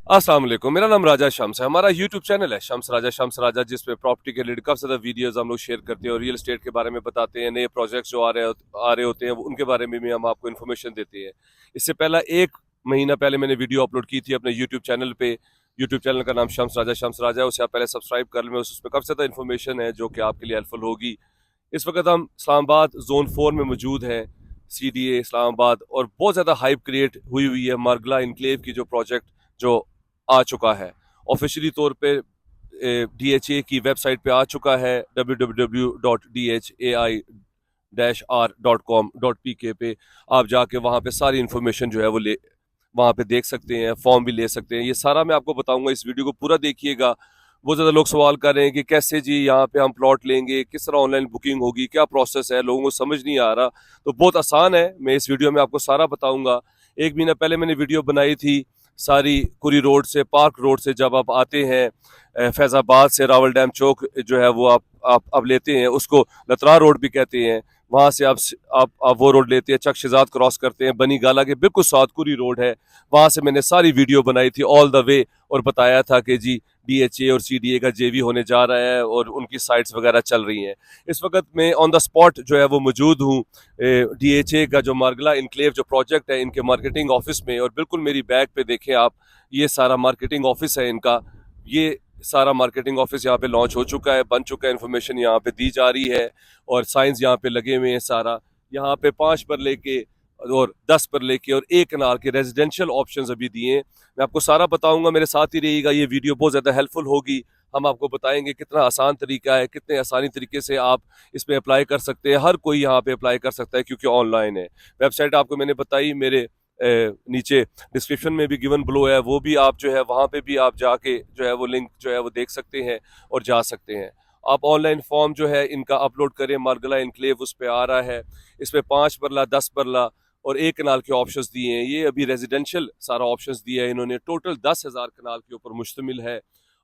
अस्सलाम वालेकुम। मेरा नाम राजा शम्स है। हमारा यूट्यूब चैनल है शम्स राजा जिसपे प्रॉपर्टी के रिलेटेड काफ़ी ज़्यादा वीडियोस हम लोग शेयर करते हैं और रियल एस्टेट के बारे में बताते हैं। नए प्रोजेक्ट्स जो आ रहे होते हैं उनके बारे में भी हम आपको इन्फॉर्मेशन देते हैं। इससे पहला 1 महीना पहले मैंने वीडियो अपलोड की थी अपने यूट्यूब चैनल पे। यूट्यूब चैनल का नाम शम्स राजा है, उसे आप पहले सब्सक्राइब कर लें। उसमें काफ़ी ज़्यादा इन्फॉर्मेशन है जो कि आपके लिए हेल्पफुल होगी। इस वक्त हम इस्लामाबाद जोन 4 में मौजूद हैं, CDA इस्लामाबाद, और बहुत ज़्यादा हाइप क्रिएट हुई हुई है मार्गला इनक्लेव की जो प्रोजेक्ट जो आ चुका है ऑफिशियली तौर पे। DHA की वेबसाइट पे आ चुका है www.dha-r.com.pk पे। आप जाके वहाँ पे सारी इन्फॉर्मेशन जो है वो ले वहाँ पे देख सकते हैं, फॉर्म भी ले सकते हैं। ये सारा मैं आपको बताऊंगा, इस वीडियो को पूरा देखिएगा। बहुत ज़्यादा लोग सवाल कर रहे हैं कि कैसे जी यहाँ पे हम प्लॉट लेंगे, किस तरह ऑनलाइन बुकिंग होगी, क्या प्रोसेस है, लोगों को समझ नहीं आ रहा। तो बहुत आसान है, मैं इस वीडियो में आपको सारा बताऊंगा। 1 महीना पहले मैंने वीडियो बनाई थी सारी कुरी रोड से, पार्क रोड से जब आप आते हैं फैज़ाबाद से रावल डैम चौक जो है वो आप लेते हैं, उसको लतरा रोड भी कहते हैं। वहाँ से आप वो रोड लेते हैं, चक शिजात क्रॉस करते हैं, बनी गाला के बिल्कुल साथ कुरी रोड है। वहाँ से मैंने सारी वीडियो बनाई थी ऑल द वे, और बताया था कि जी DHA और CDA का JV होने जा रहा है और उनकी साइट्स वगैरह चल रही हैं। इस वक्त मैं ऑन द स्पॉट जो है वो मौजूद हूँ DHA का जो मार्गला इनक्लेव जो प्रोजेक्ट है इनके मार्केटिंग ऑफिस में। और बिल्कुल मेरी बैक पे देखें आप, ये सारा मार्केटिंग ऑफिस है इनका। ये सारा मार्केटिंग ऑफिस यहाँ पे लॉन्च हो चुका है, बन चुका है, इन्फॉर्मेशन यहाँ पे दी जा रही है और साइंस यहाँ पे लगे हुए हैं सारा। यहाँ पे 5 पर लेके और 10 पर लेके और 1 कनाल के रेजिडेंशियल ऑप्शंस अभी दिए हैं। मैं आपको सारा बताऊंगा, मेरे साथ ही रहिएगा। ये वीडियो बहुत ज़्यादा हेल्पफुल होगी। हम आपको बताएंगे कितना आसान तरीका है, कितने आसानी तरीके से आप इसमें अप्लाई कर सकते हैं। हर कोई यहाँ पे अप्लाई कर सकता है क्योंकि ऑनलाइन है। वेबसाइट आपको मैंने बताई, मेरे नीचे डिस्क्रिप्शन में भी गिवन ब्लो है, वो भी आप जो है वहाँ पे भी आप जाके जो है वो लिंक जो है वो देख सकते हैं और जा सकते हैं। आप ऑनलाइन फॉर्म जो है इनका अपलोड करें, मार्गला इनक्लेव उस पर आ रहा है। इसमें 5 परला, 10 परला और 1 कनाल के ऑप्शंस दिए हैं। ये अभी रेजिडेंशियल सारा ऑप्शंस दिया है इन्होंने। टोटल 10,000 कनाल के ऊपर मुश्तमिल है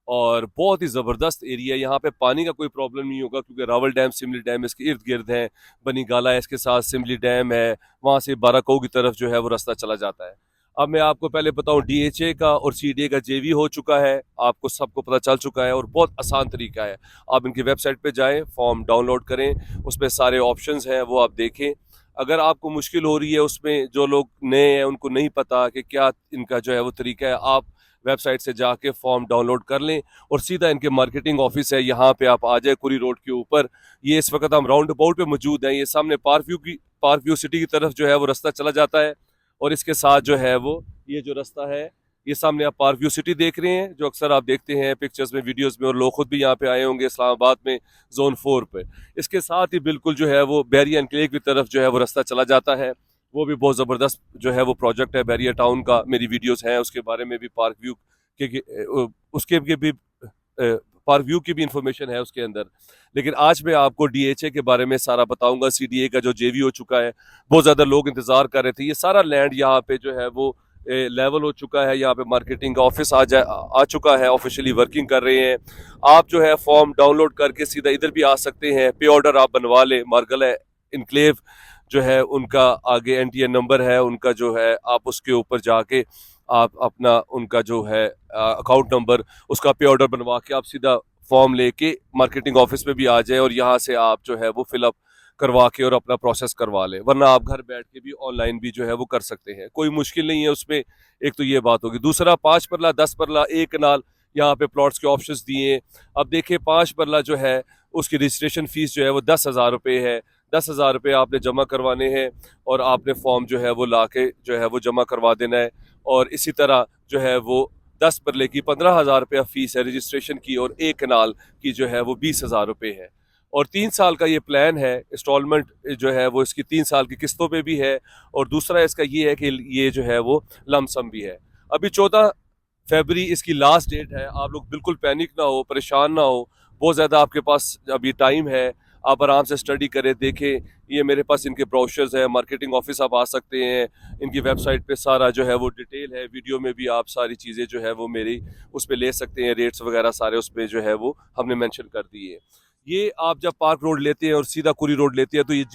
और बहुत ही ज़बरदस्त एरिया है। यहाँ पे पानी का कोई प्रॉब्लम नहीं होगा क्योंकि रावल डैम, सिमली डैम इसके इर्द गिर्द हैं। बनी गाला है इसके साथ, सिमली डैम है, वहाँ से बाराको की तरफ जो है वो रास्ता चला जाता है। अब मैं आपको पहले बताऊं, DHA का और CDA का JV हो चुका है, आपको सबको पता चल चुका है और बहुत आसान तरीका है। आप इनकी वेबसाइट पे जाएं, फॉर्म डाउनलोड करें, उसमें सारे ऑप्शंस हैं वो आप देखें। अगर आपको मुश्किल हो रही है उसमें, जो लोग नए हैं उनको नहीं पता कि क्या इनका जो है वो तरीका है, आप वेबसाइट से जाके फॉर्म डाउनलोड कर लें और सीधा इनके मार्केटिंग ऑफिस है यहाँ पे आप आ जाए, कुरी रोड के ऊपर। ये इस वक्त हम राउंड अबाउट पे मौजूद हैं। ये सामने पार्क व्यू सिटी की तरफ जो है वो रास्ता चला जाता है और इसके साथ जो है वो ये जो रास्ता है, ये सामने आप पार्क व्यू सिटी देख रहे हैं जो अक्सर आप देखते हैं पिक्चर्स में, वीडियोस में, और लोग खुद भी यहाँ पे आए होंगे इस्लामाबाद में जोन 4 पे। इसके साथ ही बिल्कुल जो है वो बैरिया एनक्लेव की तरफ जो है वो रास्ता चला जाता है। वो भी बहुत ज़बरदस्त जो है वो प्रोजेक्ट है बैरिया टाउन का। मेरी वीडियोस हैं उसके बारे में भी, पार्क व्यू उसके भी पार्क व्यू की भी इंफॉर्मेशन है उसके अंदर। लेकिन आज मैं आपको DHA के बारे में सारा बताऊंगा। CDA का जो JV हो चुका है, बहुत ज़्यादा लोग इंतज़ार कर रहे थे। ये सारा लैंड यहाँ पे जो है वो लेवल हो चुका है। यहाँ पे मार्केटिंग का ऑफिस आ चुका है, ऑफिशियली वर्किंग कर रहे हैं। आप जो है फॉर्म डाउनलोड करके सीधा इधर भी आ सकते हैं, पे ऑर्डर आप बनवा लें। मार्गला इनक्लेव जो है उनका आगे NTN नंबर है उनका, जो है आप उसके ऊपर जाके आप अपना उनका जो है अकाउंट नंबर, उसका पे ऑर्डर बनवा के आप सीधा फॉर्म लेके मार्केटिंग ऑफिस में भी आ जाए और यहाँ से आप जो है वो फिलअप करवा के और अपना प्रोसेस करवा लें। वरना आप घर बैठ के भी ऑनलाइन भी जो है वो कर सकते हैं, कोई मुश्किल नहीं है उसमें। एक तो ये बात होगी। दूसरा, 5 परला, 10 परला, 1 कनाल यहाँ पे प्लॉट्स के ऑप्शंस दिए हैं। अब देखिए 5 परला जो है उसकी रजिस्ट्रेशन फीस जो है वो 10,000 रुपये है। 10,000 रुपये आपने जमा करवाने हैं और आपने फॉर्म जो है वो ला के जो है वो जमा करवा देना है। और इसी तरह जो है वो 10 परले की 15,000 रुपया फीस है रजिस्ट्रेशन की, और 1 कनाल की जो है वो 20,000 रुपये है। और 3 साल का ये प्लान है। इंस्टॉलमेंट जो है वो इसकी 3 साल की किस्तों पे भी है। और दूसरा इसका ये है कि ये जो है वो लमसम भी है। अभी 14 फरवरी इसकी लास्ट डेट है। आप लोग बिल्कुल पैनिक ना हो, परेशान ना हो। बहुत ज़्यादा आपके पास अभी टाइम है, आप आराम से स्टडी करें, देखें। ये मेरे पास इनके ब्रोशर्स हैं, मार्केटिंग ऑफिस आप आ सकते हैं। इनकी वेबसाइट पे सारा जो है वो डिटेल है, वीडियो में भी आप सारी चीज़ें जो है वो मेरी उस पर ले सकते हैं। रेट्स वगैरह सारे उस पर जो है वो हमने मेंशन कर दिए। ये आप जब पार्क रोड लेते हैं और सीधा कुरी रोड लेते हैं तो ये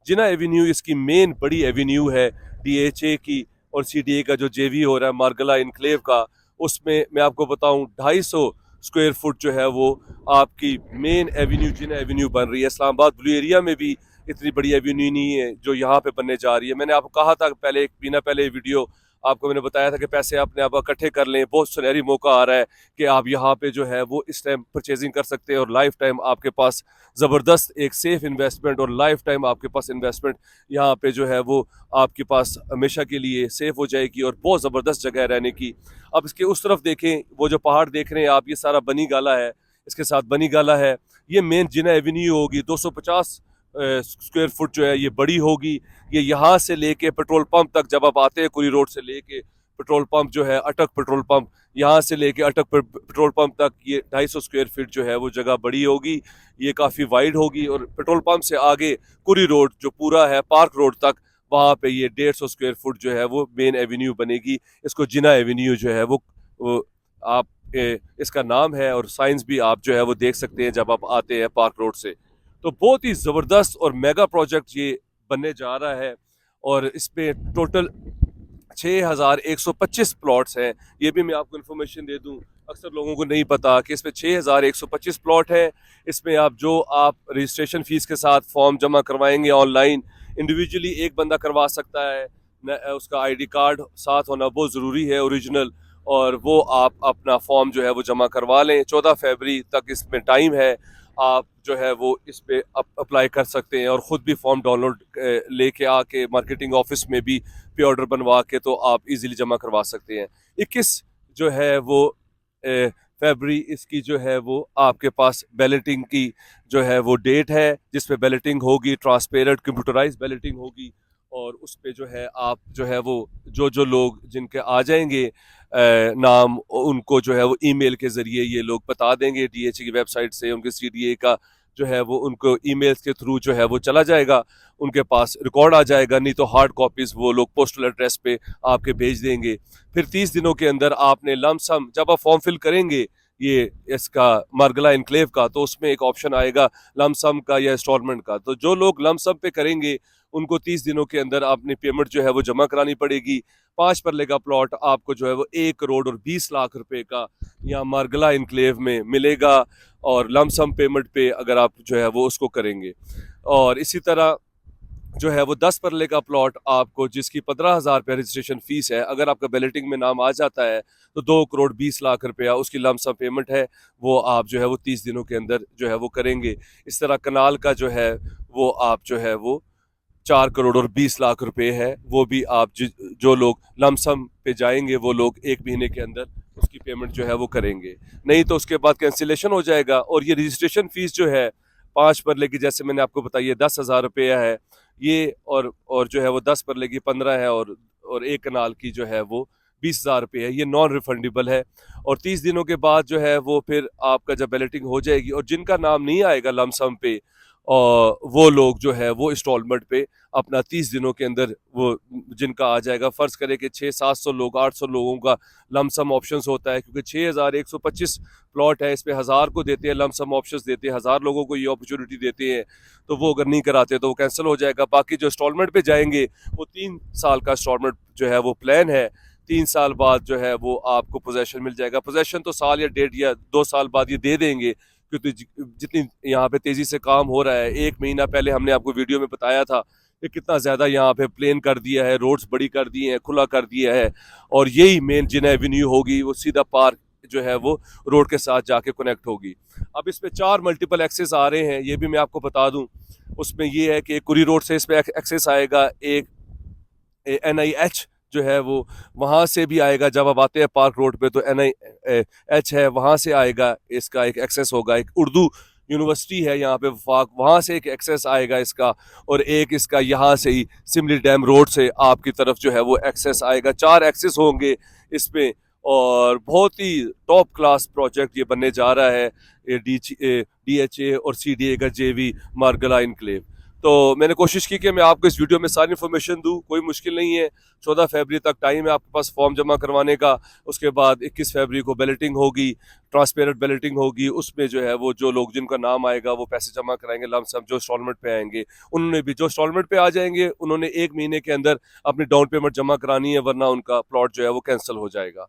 जिना एवेन्यू इसकी मेन बड़ी एवेन्यू है DHA की और CDA का जो JV हो रहा है मार्गला इनक्लेव का, उसमें मैं आपको बताऊं 250 स्क्वायर फुट जो है वो आपकी मेन एवेन्यू जिना एवेन्यू बन रही है। इस्लामाबाद ब्लू एरिया में भी इतनी बड़ी एवेन्यू नहीं है जो यहाँ पे बनने जा रही है। मैंने आपको कहा था पहले, एक महीना पहले वीडियो आपको मैंने बताया था कि पैसे अपने आप इकट्ठे कर लें, बहुत सुनहरी मौका आ रहा है कि आप यहाँ पे जो है वो इस टाइम परचेजिंग कर सकते हैं और लाइफ टाइम आपके पास ज़बरदस्त एक सेफ इन्वेस्टमेंट और लाइफ टाइम आपके पास इन्वेस्टमेंट यहाँ पे जो है वो आपके पास हमेशा के लिए सेफ हो जाएगी और बहुत ज़बरदस्त जगह है रहने की। अब इसके उस तरफ देखें, वो जो पहाड़ देख रहे हैं आप, ये सारा बनी गाला है, इसके साथ बनी गाला है। ये मेन जिना एवेन्यू होगी, 250 स्क्वायर फुट जो है ये बड़ी होगी। ये यहाँ से लेके पेट्रोल पंप तक, जब आप आते हैं कुरी रोड से लेके पेट्रोल पंप जो है अटक पेट्रोल पंप, यहाँ से लेके अटक पेट्रोल पंप तक ये 250 स्क्वायर फीट जो है वो जगह बड़ी होगी। ये काफ़ी वाइड होगी और पेट्रोल पंप से आगे कुरी रोड जो पूरा है पार्क रोड तक, वहाँ पे ये 150 स्क्वायर फुट जो है वो मेन एवेन्यू बनेगी। इसको जिना एवेन्यू जो है वो आप इसका नाम है और साइंस भी आप जो है वो देख सकते हैं जब आप आते हैं पार्क रोड से। तो बहुत ही ज़बरदस्त और मेगा प्रोजेक्ट ये बनने जा रहा है और इसमें टोटल 6125 प्लॉट्स हैं। ये भी मैं आपको इन्फॉर्मेशन दे दूं, अक्सर लोगों को नहीं पता कि इसमें 6125 प्लॉट है। इसमें आप रजिस्ट्रेशन फ़ीस के साथ फॉर्म जमा करवाएंगे ऑनलाइन, इंडिविजुअली एक बंदा करवा सकता है। उसका आईडी कार्ड साथ होना बहुत ज़रूरी है, ओरिजिनल, और वो आप अपना फॉर्म जो है वो जमा करवा लें। 14 फरवरी तक इसमें टाइम है, आप जो है वो इस पे अप्लाई कर सकते हैं और ख़ुद भी फॉर्म डाउनलोड लेके आके मार्केटिंग ऑफिस में भी पे ऑर्डर बनवा के तो आप इजीली जमा करवा सकते हैं। 21 जो है वो फरवरी इसकी जो है वो आपके पास बैलेटिंग की जो है वो डेट है, जिसपे बैलेटिंग होगी, ट्रांसपेरेंट कंप्यूटराइज बैलेटिंग होगी और उस पे जो है आप जो है वो जो लोग जिनके आ जाएंगे नाम, उनको जो है वो ईमेल के ज़रिए ये लोग बता देंगे DHA की वेबसाइट से, उनके CDA का जो है वो उनको ईमेल्स के थ्रू जो है वो चला जाएगा, उनके पास रिकॉर्ड आ जाएगा। नहीं तो हार्ड कॉपीज़ वो लोग पोस्टल एड्रेस पे आपके भेज देंगे। फिर 30 दिनों के अंदर आपने लमसम, जब आप फॉर्म फिल करेंगे ये इसका मार्गला इनक्लेव का, तो उसमें एक ऑप्शन आएगा लमसम का या इंस्टॉलमेंट का। तो जो लोग लमसम पे करेंगे उनको 30 दिनों के अंदर अपनी पेमेंट जो है वो जमा करानी पड़ेगी। 5 परले का प्लॉट आपको जो है वो 1 करोड़ और 20 लाख रुपए का यहाँ मार्गला इनक्लेव में मिलेगा और लमसम पेमेंट पे अगर आप जो है वो उसको करेंगे। और इसी तरह जो है वो 10 परले का प्लॉट आपको, जिसकी 15,000 रुपये रजिस्ट्रेशन फीस है, अगर आपका बैलेटिंग में नाम आ जाता है तो 2 करोड़ 20 लाख रुपया उसकी लमसम पेमेंट है, वो आप जो है वो 30 दिनों के अंदर जो है वो करेंगे। इस तरह कनाल का जो है वो आप जो है वो 4 करोड़ और 20 लाख रुपए है, वो भी आप जो लोग लमसम पे जाएंगे वो लोग 1 महीने के अंदर उसकी पेमेंट जो है वो करेंगे। नहीं तो उसके बाद कैंसिलेशन हो जाएगा। और ये रजिस्ट्रेशन फ़ीस जो है 5 परले की, जैसे मैंने आपको बताया 10,000 रुपया है ये, और जो है वो 10 परले की 15 है और 1 कनाल की जो है वो 20,000 रुपये है। ये नॉन रिफंडेबल है। और 30 दिनों के बाद जो है वो फिर आपका जब बैलेटिंग हो जाएगी और जिनका नाम नहीं आएगा लमसम पे, और वो लोग जो है वो इंस्टॉलमेंट पे अपना 30 दिनों के अंदर वो जिनका आ जाएगा, फ़र्ज़ करें कि 600-700 लोग 800 लोगों का लमसम ऑप्शंस होता है, क्योंकि 6125 प्लॉट है, इस पे 1000 को देते हैं लमसम ऑप्शंस देते हैं, 1000 लोगों को ये अपॉर्चुनिटी देते हैं। तो वो अगर नहीं कराते तो वो कैंसिल हो जाएगा। बाकी जो इंस्टॉलमेंट पे जाएंगे वो 3 साल का इंस्टॉलमेंट जो है वो प्लान है। 3 साल बाद जो है वो आपको पोजेसन मिल जाएगा। पोजेसन तो साल या 1.5 या 2 साल बाद ये दे देंगे, क्योंकि जितनी यहाँ पे तेज़ी से काम हो रहा है। 1 महीना पहले हमने आपको वीडियो में बताया था कि कितना ज़्यादा यहाँ पे प्लेन कर दिया है, रोड्स बड़ी कर दी हैं, खुला कर दिया है, और यही मेन जिना एवेन्यू होगी, वो सीधा पार्क जो है वो रोड के साथ जाके कनेक्ट होगी। अब इस पे 4 मल्टीपल एक्सेस आ रहे हैं, ये भी मैं आपको बता दूं। उसमें ये है कि कुरी रोड से इस पे एक्सेस आएगा, एक NIH जो है वो वहाँ से भी आएगा। जब आप आते हैं पार्क रोड पे तो NIH है, वहाँ से आएगा, इसका एक एक्सेस होगा। एक उर्दू यूनिवर्सिटी है यहाँ पे वफाक, वहाँ से एक एक्सेस आएगा इसका, और एक इसका यहाँ से ही सिमली डैम रोड से आपकी तरफ जो है वो एक्सेस आएगा। 4 एक्सेस होंगे इसमें, और बहुत ही टॉप क्लास प्रोजेक्ट ये बनने जा रहा है, DHA और CDA का JV मार्गला इनक्लेव। तो मैंने कोशिश की कि मैं आपको इस वीडियो में सारी इन्फॉर्मेशन दूं, कोई मुश्किल नहीं है। 14 फरवरी तक टाइम है आपके पास फॉर्म जमा करवाने का। उसके बाद 21 फरवरी को बैलेटिंग होगी, ट्रांसपेरेंट बैलेटिंग होगी। उसमें जो है वो जो लोग जिनका नाम आएगा वो पैसे जमा कराएंगे लमसम, जो इंस्टॉलमेंट पे आएंगे उन्होंने भी, जो इंस्टॉलमेंट पे आ जाएंगे उन्होंने 1 महीने के अंदर अपनी डाउन पेमेंट जमा करानी है, वरना उनका प्लॉट जो है वो कैंसिल हो जाएगा।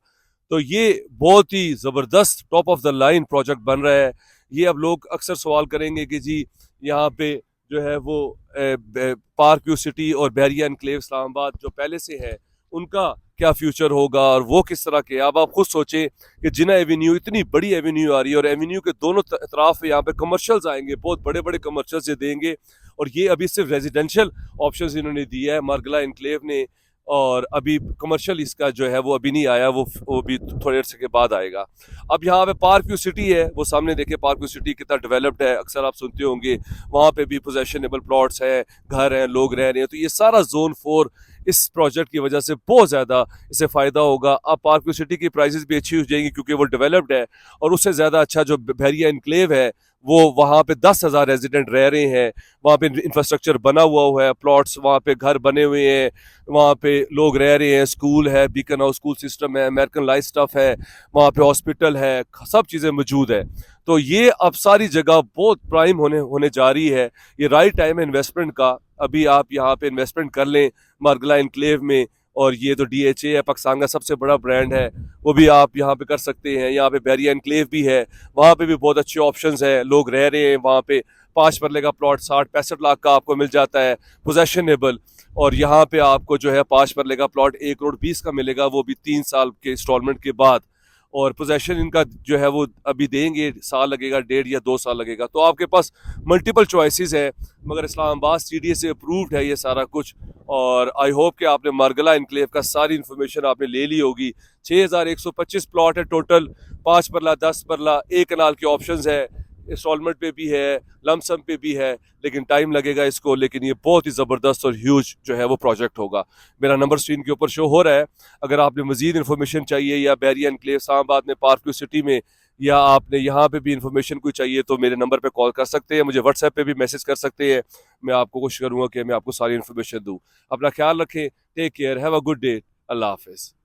तो ये बहुत ही ज़बरदस्त top of the line project बन रहा है। ये अब लोग अक्सर सवाल करेंगे कि जी यहाँ पे जो है वो पार्क व्यू सिटी और बहरिया एनक्लेव इस्लामाबाद जो पहले से है उनका क्या फ्यूचर होगा और वो किस तरह के। अब आप खुद सोचें कि जिना एवेन्यू, इतनी बड़ी एवेन्यू आ रही है और एवेन्यू के दोनों तरफ यहाँ पे कमर्शियल्स आएंगे, बहुत बड़े बड़े कमर्शियल्स ये देंगे। और ये अभी सिर्फ रेजिडेंशियल ऑप्शंस इन्होंने दिया है मार्गला एनक्लेव ने, और अभी कमर्शियल इसका जो है वो अभी नहीं आया, वो भी थोड़े अर्से के बाद आएगा। अब यहाँ पे पार्क व्यू सिटी है, वो सामने देखे पार्क व्यू सिटी कितना डेवलप्ड है, अक्सर आप सुनते होंगे। वहाँ पे भी पोजेशनेबल प्लॉट्स हैं, घर हैं, लोग रह रहे हैं। तो ये सारा जोन 4 इस प्रोजेक्ट की वजह से बहुत ज़्यादा इससे फ़ायदा होगा। अब पार्क व्यू सिटी की प्राइसेस भी अच्छी हो जाएंगी क्योंकि वो डेवलप्ड है। और उससे ज़्यादा अच्छा जो बहरिया एनक्लेव है वो वहाँ पे 10,000 रेजिडेंट रह रहे हैं। वहाँ पे इंफ्रास्ट्रक्चर बना हुआ है, प्लॉट्स वहाँ पे घर बने हुए हैं, वहाँ पे लोग रह रहे हैं, स्कूल है, बीकन हाउस स्कूल सिस्टम है, अमेरिकन लाइफ स्टफ है, वहाँ पे हॉस्पिटल है, सब चीज़ें मौजूद है। तो ये अब सारी जगह बहुत प्राइम होने जा रही है। ये राइट टाइम है इन्वेस्टमेंट का। अभी आप यहाँ पे इन्वेस्टमेंट कर लें मार्गला एनक्लेव में। और ये तो DHA है, पाकिस्तान का सबसे बड़ा ब्रांड है, वो भी आप यहाँ पे कर सकते हैं। यहाँ पे बहरिया एनक्लेव भी है, वहाँ पे भी बहुत अच्छे ऑप्शंस हैं, लोग रह रहे हैं वहाँ पे। 5 मरले का प्लॉट 60-65 लाख का आपको मिल जाता है पोजेशनेबल। और यहाँ पे आपको जो है 5 मरले का प्लॉट 1 करोड़ 20 का मिलेगा, वो भी 3 साल के इंस्टॉलमेंट के बाद। और पोजेशन इनका जो है वो अभी देंगे, साल लगेगा, 1.5 या 2 साल लगेगा। तो आपके पास मल्टीपल चॉइसेस है, मगर इस्लामाबाद CDA से अप्रूव्ड है ये सारा कुछ। और आई होप कि आपने मार्गला एनक्लेव का सारी इन्फॉर्मेशन आपने ले ली होगी। 6125 प्लॉट है टोटल, 5 मरला, 10 मरला, 1 कनाल के ऑप्शंस है, इंस्टॉलमेंट पे भी है, लमसम पे भी है, लेकिन टाइम लगेगा इसको। लेकिन ये बहुत ही ज़बरदस्त और ह्यूज जो है वो प्रोजेक्ट होगा। मेरा नंबर स्क्रीन के ऊपर शो हो रहा है। अगर आपने मजीद इन्फॉर्मेशन चाहिए या बहरिया एनक्लेव इस्लामाबाद में पार्क व्यू सिटी में, या आपने यहाँ पे भी इन्फॉर्मेशन कोई चाहिए, तो मेरे नंबर पे कॉल कर सकते हैं, मुझे व्हाट्सएप पे भी मैसेज कर सकते हैं। मैं आपको कोशिश करूँगा कि मैं आपको सारी इन्फॉर्मेशन दूँ। अपना ख्याल रखें, take care, have a good day, Allah हाफिज़।